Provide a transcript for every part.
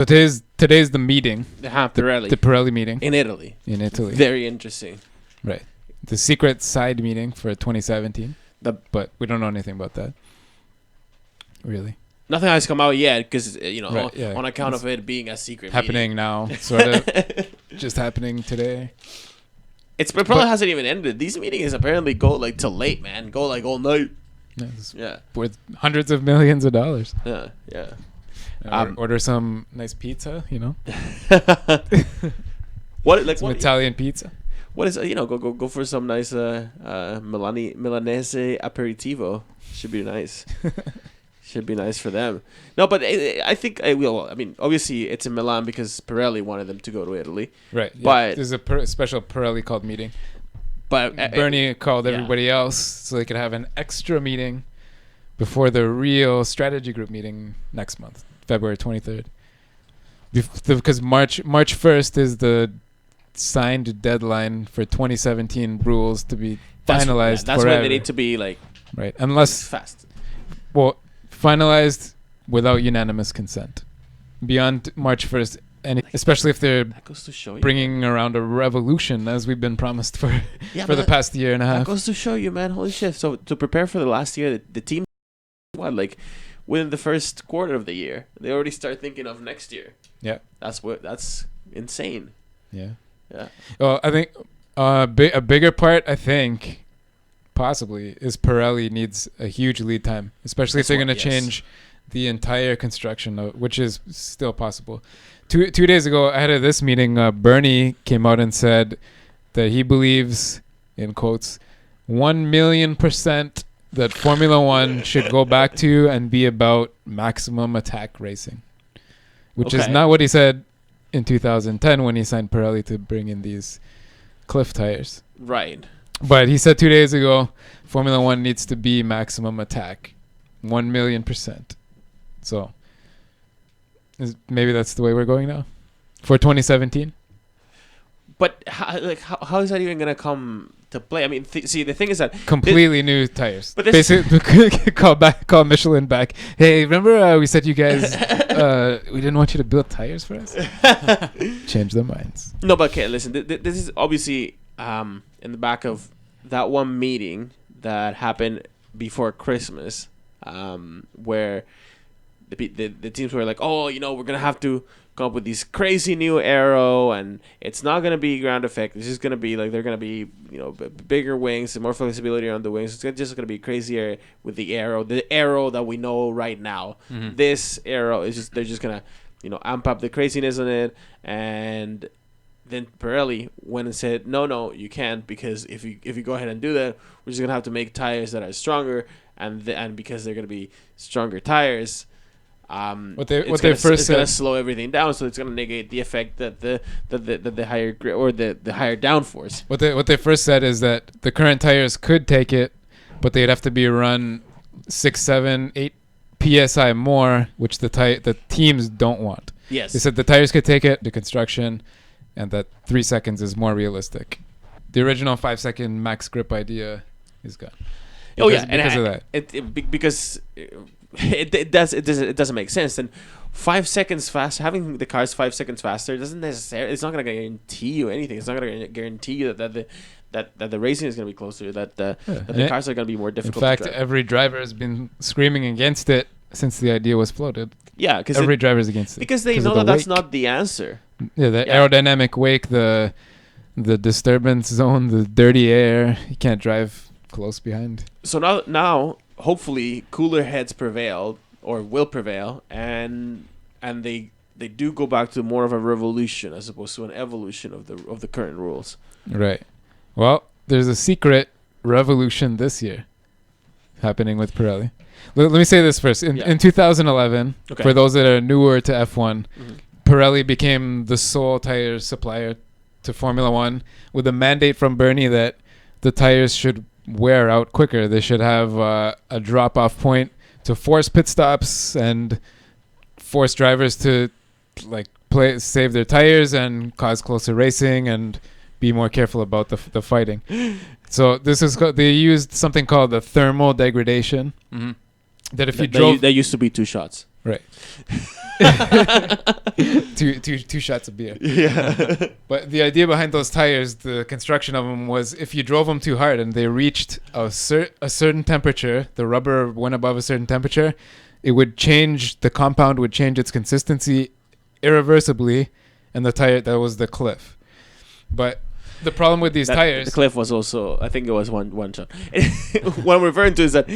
So today's the meeting. Pirelli. The Pirelli meeting. In Italy. Very interesting. Right. The secret side meeting for 2017. But we don't know anything about that. Really. Nothing has come out yet because, right, on account of it being a secret happening meeting. now, sort of. Just happening today. It probably hasn't even ended. These meetings apparently go like till late, man. Go like all night. Yeah. Worth hundreds of millions of dollars. Yeah. Order some nice pizza, What like some Italian pizza? What is go for some nice Milanese aperitivo. Should be nice. Should be nice for them. No, but I think I will. I mean, obviously it's in Milan because Pirelli wanted them to go to Italy. Right. Yeah. But there's a special Pirelli called meeting. But Bernie called everybody else so they could have an extra meeting before the real strategy group meeting next month, February 23rd. Because March 1st is the signed deadline for 2017 rules to be finalized. That's when they need to be like right, unless fast. Well, finalized without unanimous consent. Beyond March 1st, and especially if they're bringing around a revolution, as we've been promised for the past year and a half. That goes to show you, man. Holy shit! So to prepare for the last year, the team, within the first quarter of the year, they already start thinking of next year. Yeah, that's insane. Yeah. Yeah. Well, I think a bigger part, I think, possibly, is Pirelli needs a huge lead time, especially if they're going to change the entire construction, which is still possible. Two days ago, ahead of this meeting, Bernie came out and said that he believes, in quotes, 1,000,000% that Formula One should go back to and be about maximum attack racing, which is not what he said in 2010 when he signed Pirelli to bring in these cliff tires. Right. But he said 2 days ago, Formula One needs to be maximum attack, 1,000,000%. So maybe that's the way we're going now for 2017. But how is that even going to come to play? I mean, see, the thing is that completely new tires. But basically, call Michelin back. Hey, remember we said you guys we didn't want you to build tires for us? Change their minds. No, but okay, listen. This is obviously in the back of that one meeting that happened before Christmas, where the teams were like, oh, we're gonna have to come up with these crazy new aero, and it's not gonna be ground effect. It's just gonna be like they're gonna be bigger wings and more flexibility on the wings. It's just gonna be crazier with the aero that we know right now. Mm-hmm. This aero is they're just gonna amp up the craziness on it. And then Pirelli went and said, no, you can't, because if you go ahead and do that, we're just gonna have to make tires that are stronger, and because they're gonna be stronger tires. What they first said, gonna slow everything down, so it's gonna negate the effect that the higher or the higher downforce. What they first said is that the current tires could take it, but they'd have to be run 6, 7, 8 psi more, which the teams don't want. Yes, they said the tires could take it, the construction, and that 3 seconds is more realistic. The original 5-second max grip idea is gone. Because of that. Because it doesn't make sense. And 5 seconds faster, having the cars 5 seconds faster doesn't necessarily. It's not going to guarantee you anything. It's not going to guarantee you that the racing is going to be closer. That the cars are going to be more difficult. In fact, to drive. Every driver has been screaming against it since the idea was floated. Yeah, because every driver's against it because they know that's not the answer. Yeah, the aerodynamic wake, the disturbance zone, the dirty air. You can't drive close behind. So now hopefully cooler heads prevail or will prevail, and they do go back to more of a revolution as opposed to an evolution of the current rules. Right. Well, there's a secret revolution this year happening with Pirelli. Let me say this first. In 2011, for those that are newer to F1, Pirelli became the sole tire supplier to Formula One with a mandate from Bernie that the tires should wear out quicker. They should have a drop-off point to force pit stops and force drivers to save their tires and cause closer racing and be more careful about the fighting. So this is they used something called the thermal degradation. Mm-hmm. That if you drove, there used to be 2 shots. Right. two shots of beer. Yeah. But the idea behind those tires, the construction of them, was if you drove them too hard and they reached a certain temperature, the rubber went above a certain temperature, it would change, the compound would change its consistency irreversibly, and the tire, that was the cliff. But the problem with these tires, the cliff was also, I think it was one shot. What I'm referring to is that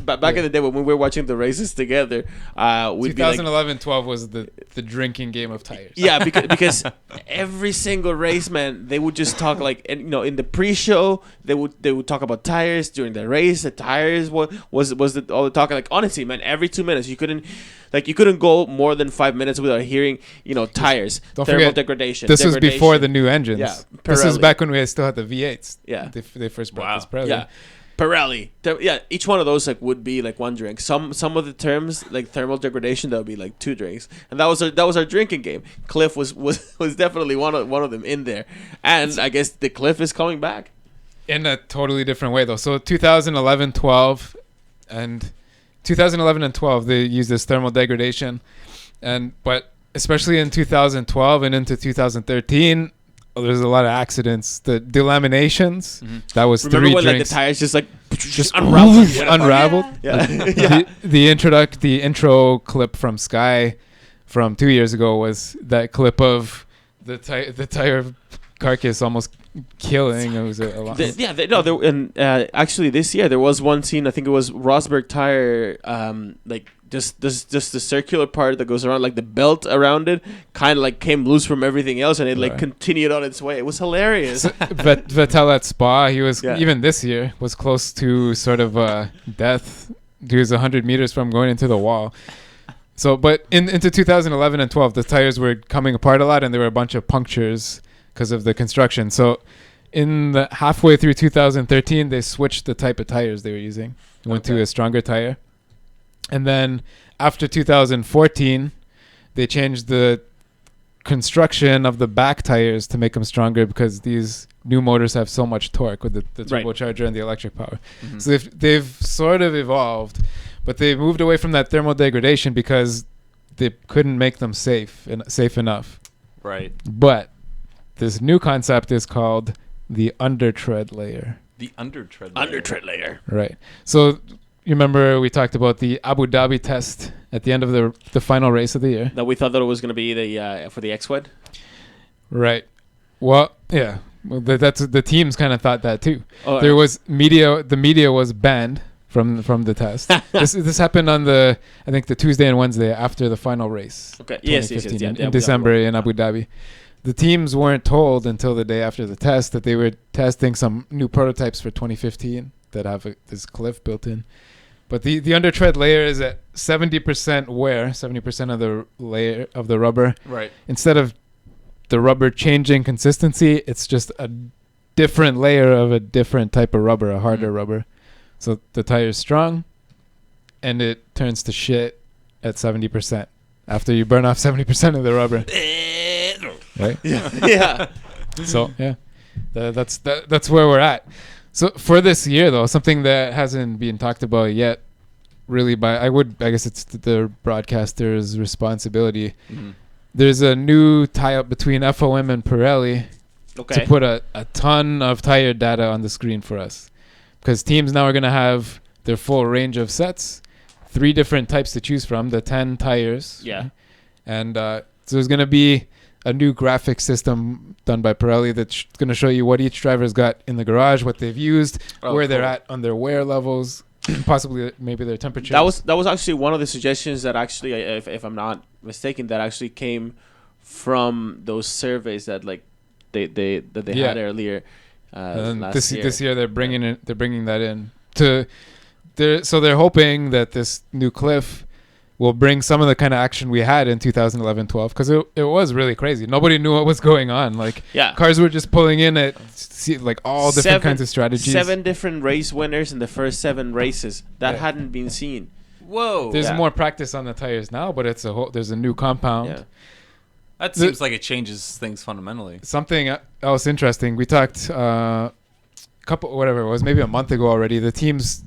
back in the day when we were watching the races together, we'd 2011-12 was the drinking game of tires. Yeah, because every single race, man, they would just talk like, and you know, in the pre-show they would talk about tires. During the race, the tires was all the talking. Like, honestly, man, every 2 minutes you couldn't go more than 5 minutes without hearing, you know, tires, Don't thermal forget, degradation. This was before the new engines. Yeah, this is Pirelli. back when we still had the V8s. Yeah, they first brought this Pirelli. Yeah, Pirelli. Yeah, each one of those like would be like one drink. Some of the terms like thermal degradation, that would be like 2 drinks, and that was our drinking game. Cliff was definitely one of them in there, and I guess the Cliff is coming back in a totally different way though. So 2011-12 and 2011 and 12 they used this thermal degradation, but especially in 2012 and into 2013. There's a lot of accidents. The delaminations, that was Remember 3 when drinks. like the tires just unraveled? Unraveled. Yeah. The intro clip from Sky from 2 years ago was that clip of the tire carcass almost killing. It was a lot. Actually this year there was one scene. I think it was Rosberg tire. Like just the circular part that goes around, like the belt around it, kind of like came loose from everything else, and it like continued on its way. It was hilarious. Vettel at Spa, he was even this year was close to sort of death. He was 100 meters from going into the wall. So, but into 2011 and 12, the tires were coming apart a lot, and there were a bunch of punctures because of the construction. So, in the halfway through 2013, they switched the type of tires they were using. Went to a stronger tire. And then after 2014, they changed the construction of the back tires to make them stronger because these new motors have so much torque with the turbocharger and the electric power. Mm-hmm. So they've sort of evolved, but they moved away from that thermal degradation because they couldn't make them safe enough. Right. But this new concept is called the Undertread Layer. The Undertread Layer. Undertread Layer. Right. So you remember we talked about the Abu Dhabi test at the end of the final race of the year. That we thought that it was going to be the for the XWET. Right. Well, yeah. Well, that's the teams kind of thought that too. Oh, there was media. The media was banned from the test. this happened on I think the Tuesday and Wednesday after the final race. Okay. Yes. In December in Abu Dhabi. The teams weren't told until the day after the test that they were testing some new prototypes for 2015 that have this cliff built in. But the undertread layer is at 70% wear, 70% of the layer of the rubber. Right. Instead of the rubber changing consistency, it's just a different layer of a different type of rubber, a harder rubber. So the tire is strong, and it turns to shit at 70% after you burn off 70% of the rubber. Right? Yeah. So yeah, that's where we're at. So for this year, though, something that hasn't been talked about yet, really, I guess it's the broadcaster's responsibility. Mm-hmm. There's a new tie-up between FOM and Pirelli to put a ton of tire data on the screen for us, because teams now are going to have their full range of sets, 3 different types to choose from, the 10 tires. Yeah. And so there's going to be a new graphic system done by Pirelli that's going to show you what each driver's got in the garage, what they've used, where they're at on their wear levels, possibly maybe their temperature. That was actually one of the suggestions that actually, if I'm not mistaken, that actually came from those surveys that like they had earlier last year. This year they're bringing that in so they're hoping that this new cliff will bring some of the kind of action we had in 2011-12, because it was really crazy. Nobody knew what was going on. Like, cars were just pulling in at like all different kinds of strategies. 7 different race winners in the first 7 races that hadn't been seen. Whoa! There's more practice on the tires now, but there's a new compound. Yeah. That seems like it changes things fundamentally. Something else interesting. We talked maybe a month ago already. The teams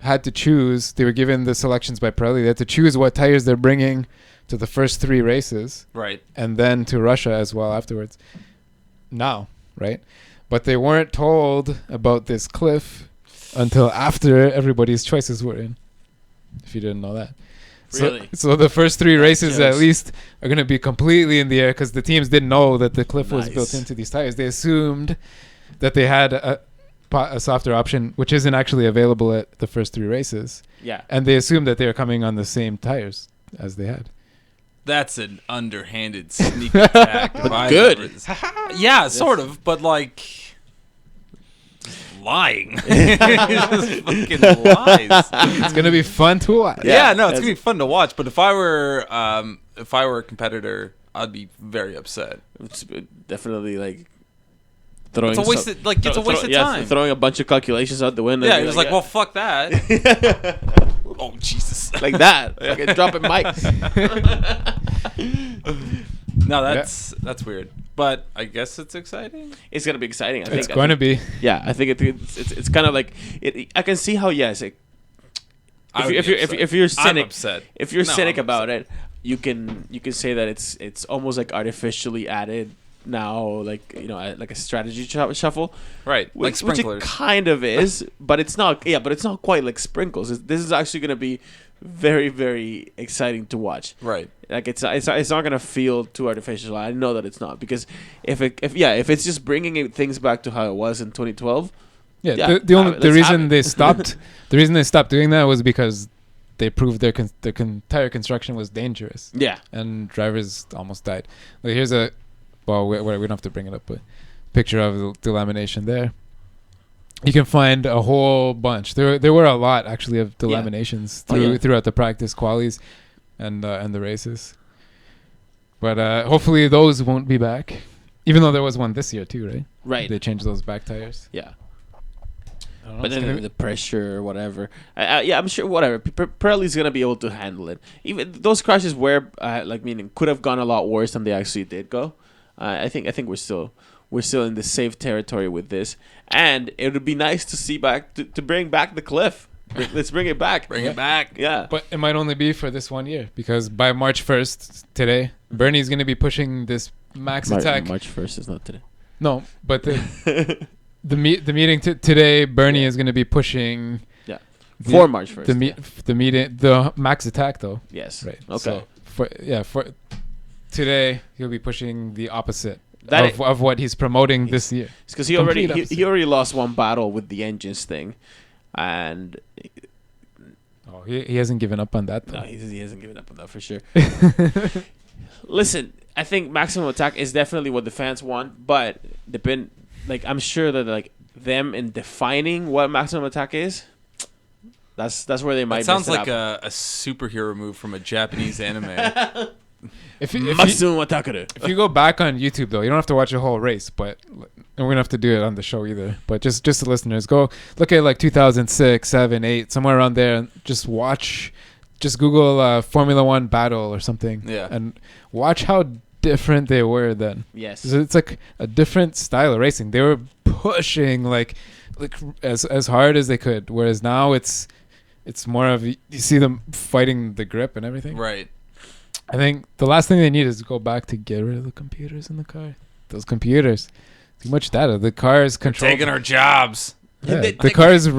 had to choose. They were given the selections by Pirelli. They had to choose what tires they're bringing to the first 3 races. Right. And then to Russia as well afterwards. Now, right? But they weren't told about this cliff until after everybody's choices were in. If you didn't know that. Really? So the first 3 races at least are going to be completely in the air because the teams didn't know that the cliff was built into these tires. They assumed that they had a softer option, which isn't actually available at the first 3 races. Yeah. And they assumed that they were coming on the same tires as they had. That's an underhanded sneak attack. But good. Yeah, sort of, but like lying. Just fucking lies. It's gonna be fun to watch. Yeah, no, it's gonna be fun to watch. But if I were a competitor, I'd be very upset. It's definitely like throwing. It's a waste of, like, it's a waste of time. Throwing a bunch of calculations out the window. Yeah, it's like, well, fuck that. Oh, Jesus. Like that. Like dropping mics. No, that's weird. But I guess it's exciting. It's gonna be exciting. It's going to be. Yeah, I think it's kind of like it. I can see how if you're cynic, if you're cynic about it, you can say that it's almost like artificially added now, like like a strategy shuffle, right? Like sprinklers, which it kind of is, but it's not. Yeah, but it's not quite like sprinkles. This is actually gonna be very, very exciting to watch. Right. Like it's not gonna feel too artificial. I know that it's not, because if it's just bringing things back to how it was in 2012. The reason they stopped doing that was because they proved their tire construction was dangerous. Yeah. And drivers almost died. Like here's we don't have to bring it up, but picture of the delamination there. You can find a whole bunch. There were a lot actually of delaminations throughout the practice qualies and the races. But hopefully those won't be back. Even though there was one this year too, right? Right. They changed those back tires. Yeah. But then the pressure or whatever. I'm sure whatever. Pirelli's going to be able to handle it. Even those crashes could have gone a lot worse than they actually did go. I think we're still in the safe territory with this, and it would be nice to see to bring back the cliff. Let's bring it back. Bring it back. Yeah. But it might only be for this 1 year, because by March 1st today, Bernie's going to be pushing this max attack. March 1st is not today. No, but the meeting today, Bernie is going to be pushing. Yeah. For March 1st. The meeting, the max attack though. Yes. Right. Okay. So for today, he'll be pushing the opposite of what he's promoting this year. Because he already lost one battle with the engines thing, and he hasn't given up on that though. No, he hasn't given up on that for sure. Listen, I think maximum attack is definitely what the fans want, but I'm sure that them in defining what maximum attack is, that's where they might. It sounds like a superhero move from a Japanese anime. If you go back on YouTube though, you don't have to watch a whole race, but we don't have to do it on the show either. But just the listeners, go look at 2006, 7, 8, somewhere around there, and just watch. Just Google Formula One battle or something, and watch how different they were then. Yes, it's like a different style of racing. They were pushing like as hard as they could, whereas now it's more of you see them fighting the grip and everything. Right. I think the last thing they need is to go back to get rid of the computers in the car. Those computers, too much data. The car is controlled. Taking our jobs. Yeah, the car is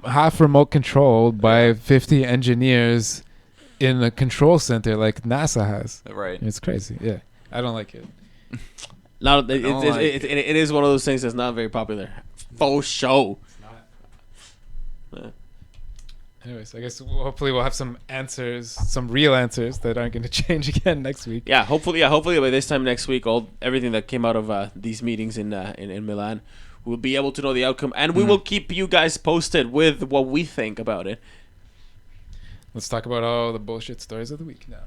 half remote controlled by 50 engineers in a control center like NASA has. Right. It's crazy. Yeah, I don't like it. No, it is one of those things that's not very popular. Faux show. It's not. Yeah. Anyways, I guess hopefully we'll have some answers, some real answers that aren't going to change again next week. Yeah, hopefully by this time next week, everything that came out of these meetings in Milan, we'll be able to know the outcome, and we will keep you guys posted with what we think about it. Let's talk about all the bullshit stories of the week now.